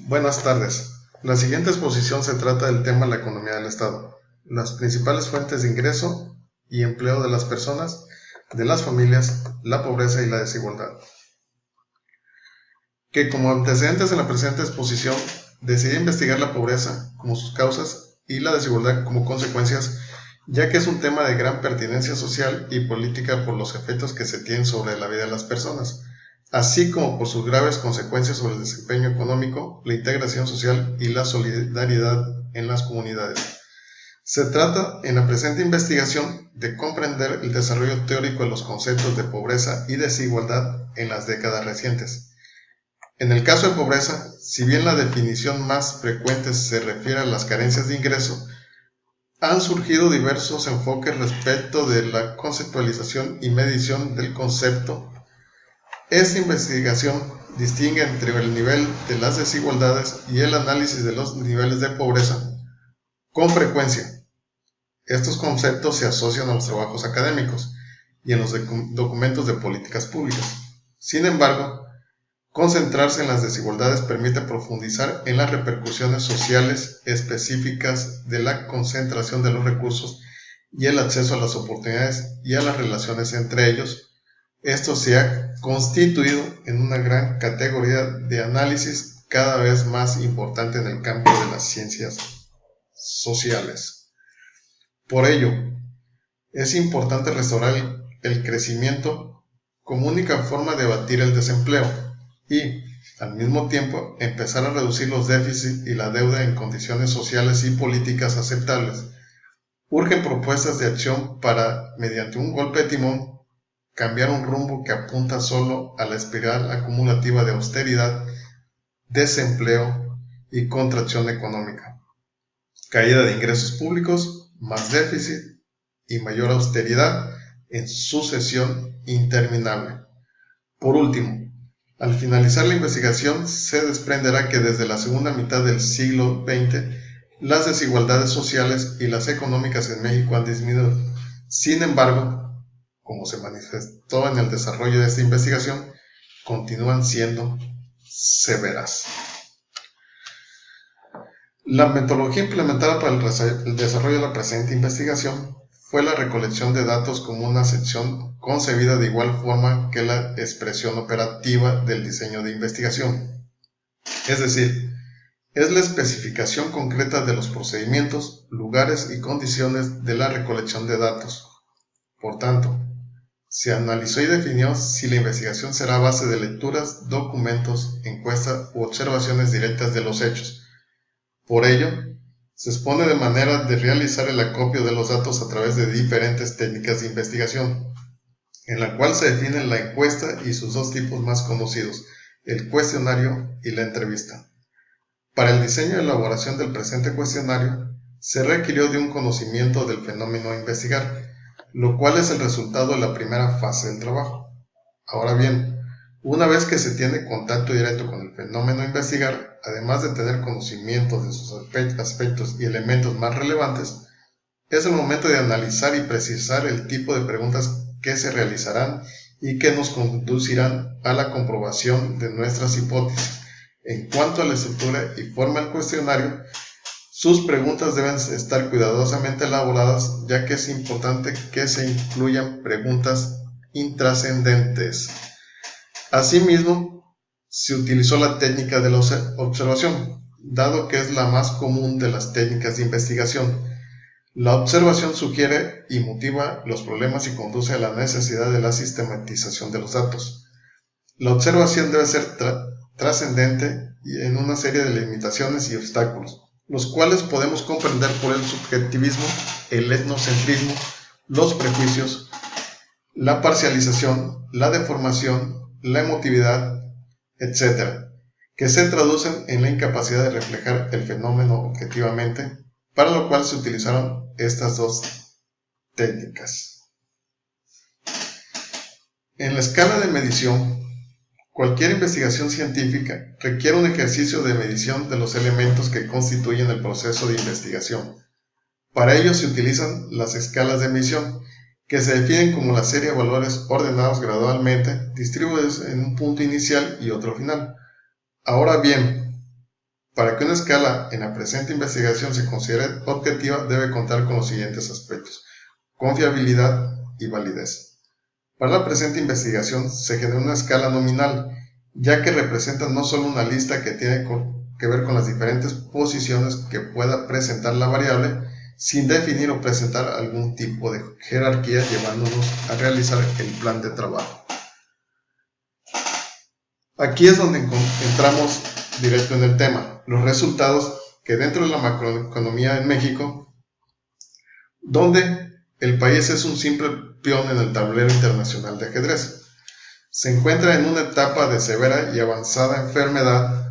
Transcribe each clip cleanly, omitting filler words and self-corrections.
Buenas tardes. La siguiente exposición se trata del tema la economía del Estado, las principales fuentes de ingreso y empleo de las personas, de las familias, la pobreza y la desigualdad. Que como antecedentes en la presente exposición, decidí investigar la pobreza como sus causas y la desigualdad como consecuencias, ya que es un tema de gran pertinencia social y política por los efectos que se tienen sobre la vida de las personas, así como por sus graves consecuencias sobre el desempeño económico, la integración social y la solidaridad en las comunidades. Se trata, en la presente investigación, de comprender el desarrollo teórico de los conceptos de pobreza y desigualdad en las décadas recientes. En el caso de pobreza, si bien la definición más frecuente se refiere a las carencias de ingreso, han surgido diversos enfoques respecto de la conceptualización y medición del concepto. Esta investigación distingue entre el nivel de las desigualdades y el análisis de los niveles de pobreza. Con frecuencia, estos conceptos se asocian a los trabajos académicos y en los documentos de políticas públicas. Sin embargo, concentrarse en las desigualdades permite profundizar en las repercusiones sociales específicas de la concentración de los recursos y el acceso a las oportunidades y a las relaciones entre ellos. Esto se ha constituido en una gran categoría de análisis cada vez más importante en el campo de las ciencias sociales. Por ello, es importante restaurar el crecimiento como única forma de abatir el desempleo y, al mismo tiempo, empezar a reducir los déficits y la deuda en condiciones sociales y políticas aceptables. Urgen propuestas de acción para, mediante un golpe de timón, cambiar un rumbo que apunta solo a la espiral acumulativa de austeridad, desempleo y contracción económica. Caída de ingresos públicos, más déficit y mayor austeridad en sucesión interminable. Por último, al finalizar la investigación se desprenderá que desde la segunda mitad del siglo XX las desigualdades sociales y las económicas en México han disminuido. Sin embargo, como se manifestó en el desarrollo de esta investigación, continúan siendo severas. La metodología implementada para el desarrollo de la presente investigación fue la recolección de datos como una sección concebida de igual forma que la expresión operativa del diseño de investigación. Es decir, es la especificación concreta de los procedimientos, lugares y condiciones de la recolección de datos. Por tanto, se analizó y definió si la investigación será a base de lecturas, documentos, encuestas u observaciones directas de los hechos. Por ello, se expone de manera de realizar el acopio de los datos a través de diferentes técnicas de investigación, en la cual se define la encuesta y sus dos tipos más conocidos, el cuestionario y la entrevista. Para el diseño y elaboración del presente cuestionario, se requirió de un conocimiento del fenómeno a investigar, lo cual es el resultado de la primera fase del trabajo. Ahora bien, una vez que se tiene contacto directo con el fenómeno a investigar, además de tener conocimiento de sus aspectos y elementos más relevantes, es el momento de analizar y precisar el tipo de preguntas que se realizarán y que nos conducirán a la comprobación de nuestras hipótesis. En cuanto a la estructura y forma del cuestionario, sus preguntas deben estar cuidadosamente elaboradas, ya que es importante que se incluyan preguntas intrascendentes. Asimismo, se utilizó la técnica de la observación, dado que es la más común de las técnicas de investigación. La observación sugiere y motiva los problemas y conduce a la necesidad de la sistematización de los datos. La observación debe ser trascendente y en una serie de limitaciones y obstáculos, los cuales podemos comprender por el subjetivismo, el etnocentrismo, los prejuicios, la parcialización, la deformación, la emotividad, etc., que se traducen en la incapacidad de reflejar el fenómeno objetivamente, para lo cual se utilizaron estas dos técnicas. En la escala de medición, cualquier investigación científica requiere un ejercicio de medición de los elementos que constituyen el proceso de investigación. Para ello se utilizan las escalas de medición, que se definen como la serie de valores ordenados gradualmente, distribuidos en un punto inicial y otro final. Ahora bien, Para que una escala en la presente investigación se considere objetiva, debe contar con los siguientes aspectos: confiabilidad y validez. Para la presente investigación se genera una escala nominal, ya que representa no solo una lista que tiene que ver con las diferentes posiciones que pueda presentar la variable, sin definir o presentar algún tipo de jerarquía, llevándonos a realizar el plan de trabajo. Aquí es donde entramos directo en el tema, los resultados que dentro de la macroeconomía en México, donde el país es un simple peón en el tablero internacional de ajedrez, se encuentra en una etapa de severa y avanzada enfermedad.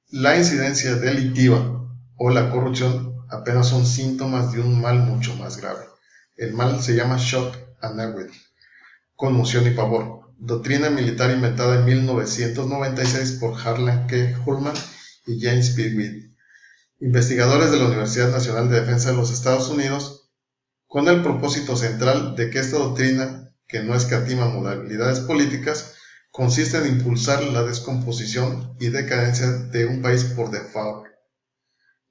La incidencia delictiva o la corrupción apenas son síntomas de un mal mucho más grave. El mal se llama shock and awe, conmoción y pavor, doctrina militar inventada en 1996 por Harlan K. Ullman y James P. Witt, investigadores de la Universidad Nacional de Defensa de los Estados Unidos, con el propósito central de que esta doctrina, que no escatima modalidades políticas, consiste en impulsar la descomposición y decadencia de un país por default.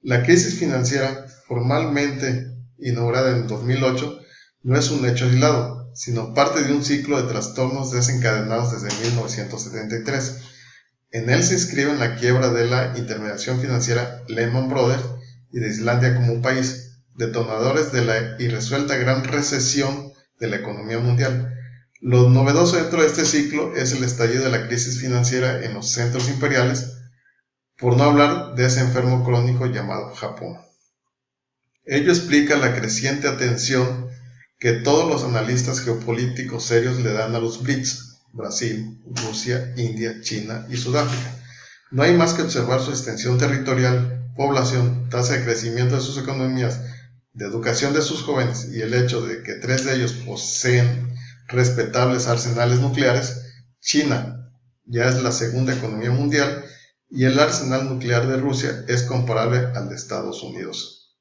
La crisis financiera, formalmente inaugurada en 2008, no es un hecho aislado, sino parte de un ciclo de trastornos desencadenados desde 1973. En él se inscribe la quiebra de la intermediación financiera Lehman Brothers y de Islandia como un país, detonadores de la irresuelta gran recesión de la economía mundial. Lo novedoso dentro de este ciclo es el estallido de la crisis financiera en los centros imperiales, por no hablar de ese enfermo crónico llamado Japón. Ello explica la creciente atención que todos los analistas geopolíticos serios le dan a los BRICS: Brasil, Rusia, India, China y Sudáfrica. No hay más que observar su extensión territorial, población, tasa de crecimiento de sus economías, de educación de sus jóvenes y el hecho de que 3 de ellos poseen respetables arsenales nucleares. China ya es la segunda economía mundial y el arsenal nuclear de Rusia es comparable al de Estados Unidos.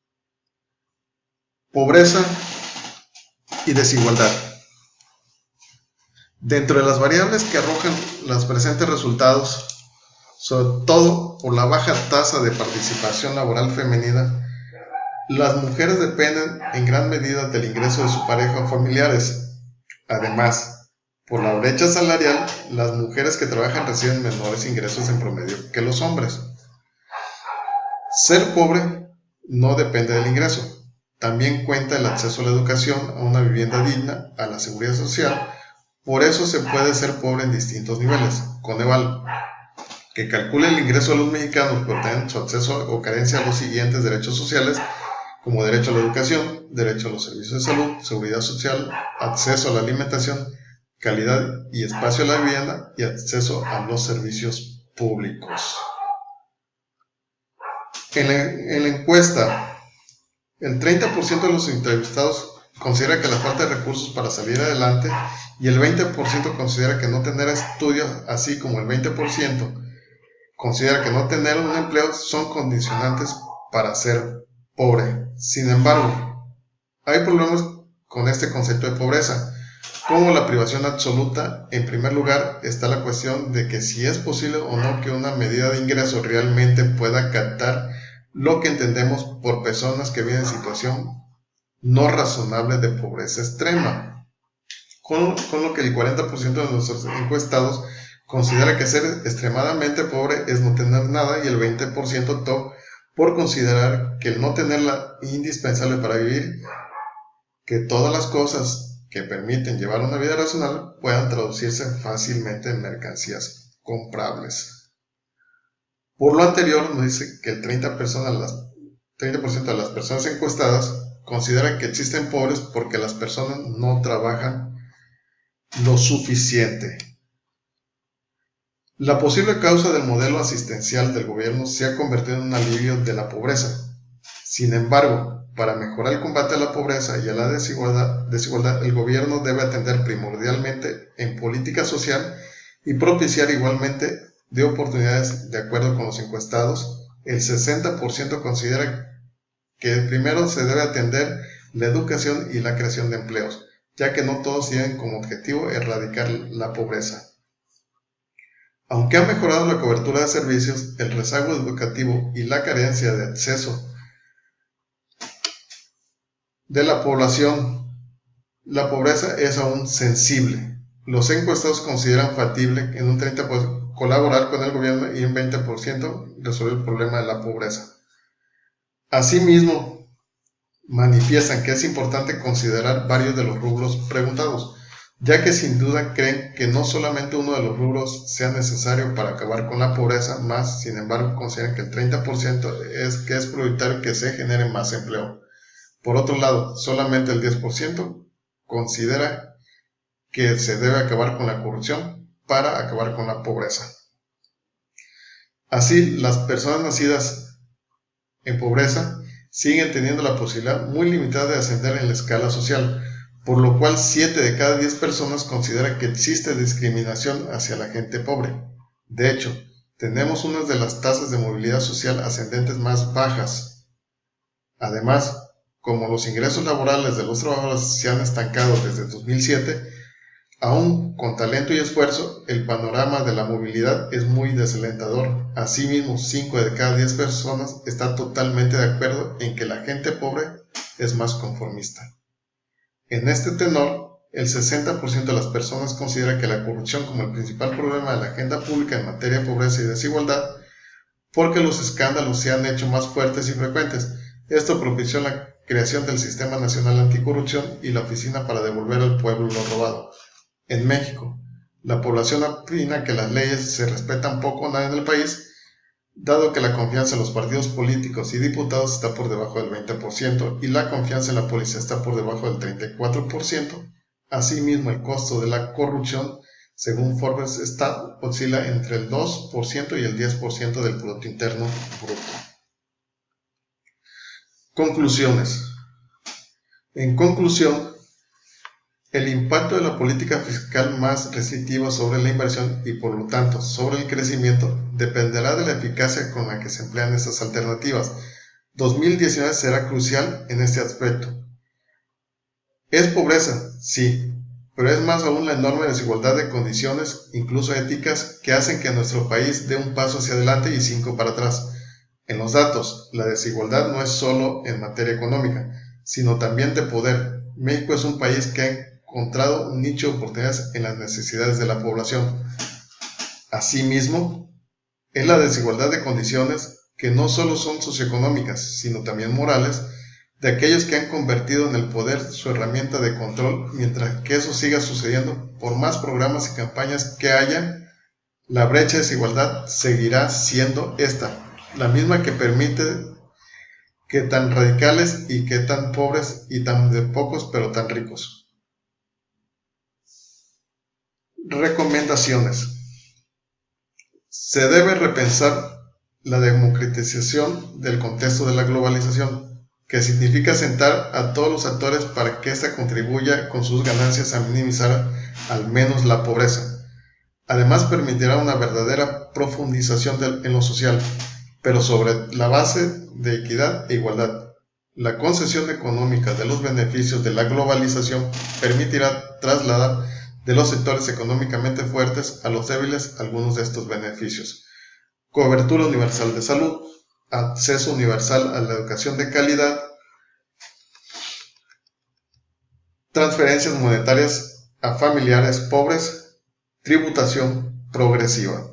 Pobreza y desigualdad. Dentro de las variables que arrojan los presentes resultados, sobre todo por la baja tasa de participación laboral femenina, las mujeres dependen en gran medida del ingreso de su pareja o familiares. Además, por la brecha salarial, las mujeres que trabajan reciben menores ingresos en promedio que los hombres. Ser pobre no depende del ingreso. También cuenta el acceso a la educación, a una vivienda digna, a la seguridad social. Por eso se puede ser pobre en distintos niveles. Coneval, que calcula el ingreso de los mexicanos por tener su acceso o carencia a los siguientes derechos sociales, como derecho a la educación, derecho a los servicios de salud, seguridad social, acceso a la alimentación, calidad y espacio a la vivienda y acceso a los servicios públicos. En la encuesta, el 30% de los entrevistados considera que la falta de recursos para salir adelante y el 20% considera que no tener estudios, así como el 20% considera que no tener un empleo son condicionantes para ser pobre. Sin embargo, hay problemas con este concepto de pobreza, como la privación absoluta. En primer lugar está la cuestión de que si es posible o no que una medida de ingreso realmente pueda captar lo que entendemos por personas que viven en situación no razonable de pobreza extrema, con lo que el 40% de nuestros encuestados considera que ser extremadamente pobre es no tener nada y el 20% optó por considerar que el no tenerla indispensable para vivir, que todas las cosas que permiten llevar una vida racional puedan traducirse fácilmente en mercancías comprables. Por lo anterior, nos dice que el 30% de las personas encuestadas consideran que existen pobres porque las personas no trabajan lo suficiente. La posible causa del modelo asistencial del gobierno se ha convertido en un alivio de la pobreza. Sin embargo, para mejorar el combate a la pobreza y a la desigualdad, el gobierno debe atender primordialmente en política social y propiciar igualmente de oportunidades. De acuerdo con los encuestados, el 60% considera que primero se debe atender la educación y la creación de empleos, ya que no todos tienen como objetivo erradicar la pobreza. Aunque ha mejorado la cobertura de servicios, el rezago educativo y la carencia de acceso de la población, la pobreza es aún sensible. Los encuestados consideran factible en un 30% colaborar con el gobierno y un 20% resolver el problema de la pobreza. Asimismo, manifiestan que es importante considerar varios de los rubros preguntados, ya que sin duda creen que no solamente uno de los rubros sea necesario para acabar con la pobreza, más sin embargo consideran que el 30% es prioritario que se genere más empleo. Por otro lado, solamente el 10% considera que se debe acabar con la corrupción para acabar con la pobreza. Así, las personas nacidas en pobreza siguen teniendo la posibilidad muy limitada de ascender en la escala social, por lo cual 7 de cada 10 personas consideran que existe discriminación hacia la gente pobre. De hecho, tenemos una de las tasas de movilidad social ascendentes más bajas. Además, como los ingresos laborales de los trabajadores se han estancado desde 2007, aún con talento y esfuerzo, el panorama de la movilidad es muy desalentador. Asimismo, 5 de cada 10 personas están totalmente de acuerdo en que la gente pobre es más conformista. En este tenor, el 60% de las personas considera que la corrupción como el principal problema de la agenda pública en materia de pobreza y desigualdad, porque los escándalos se han hecho más fuertes y frecuentes. Esto propició la creación del Sistema Nacional Anticorrupción y la Oficina para devolver al pueblo lo robado. En México, la población opina que las leyes se respetan poco o nada en el país, dado que la confianza en los partidos políticos y diputados está por debajo del 20% y la confianza en la policía está por debajo del 34%. Asimismo, el costo de la corrupción, según Forbes Stat, oscila entre el 2% y el 10% del Producto Interno Bruto. Conclusiones. En conclusión, el impacto de la política fiscal más restrictiva sobre la inversión y por lo tanto sobre el crecimiento dependerá de la eficacia con la que se emplean estas alternativas. 2019 será crucial en este aspecto. ¿Es pobreza? Sí, pero es más aún la enorme desigualdad de condiciones, incluso éticas, que hacen que nuestro país dé un paso hacia adelante y 5 para atrás. En los datos, la desigualdad no es solo en materia económica, sino también de poder. México es un país que ha encontrado un nicho de oportunidades en las necesidades de la población. Asimismo, es la desigualdad de condiciones que no solo son socioeconómicas, sino también morales, de aquellos que han convertido en el poder su herramienta de control. Mientras que eso siga sucediendo, por más programas y campañas que haya, la brecha de desigualdad seguirá siendo esta, la misma que permite que tan radicales y que tan pobres y tan de pocos pero tan ricos. Recomendaciones. Se debe repensar la democratización del contexto de la globalización, que significa sentar a todos los actores para que ésta contribuya con sus ganancias a minimizar al menos la pobreza. Además, permitirá una verdadera profundización en lo social, pero sobre la base de equidad e igualdad. La concesión económica de los beneficios de la globalización permitirá trasladar de los sectores económicamente fuertes a los débiles algunos de estos beneficios. Cobertura universal de salud, acceso universal a la educación de calidad, transferencias monetarias a familiares pobres, tributación progresiva.